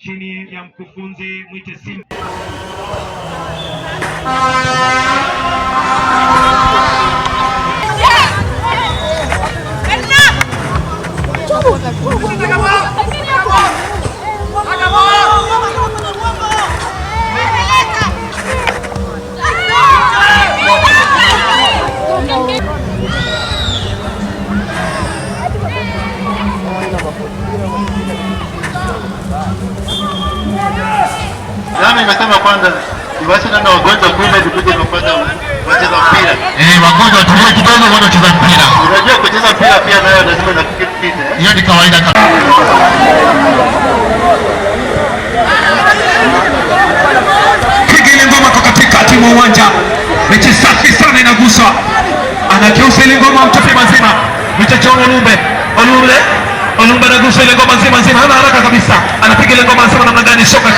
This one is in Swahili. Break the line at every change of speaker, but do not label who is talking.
chini ya mkufunzi Mwite Simba.
Nami nimesema kwanza iwache na wagonjwa kule tukuje kupata wacheza mpira.
Wagonjwa tulie kidogo wao wacheza mpira.
Unajua kucheza mpira pia nayo lazima na kipite.
Hiyo ni kawaida kabisa. Kigile ngoma kwa katikati mwa uwanja. Mechi safi sana inaguswa. Anageuza ile ngoma mtupi mazima. Mtachona Olumbe anagusa ile ngoma nzima, hana haraka kabisa. Anapiga ile ngoma nzima namna gani soka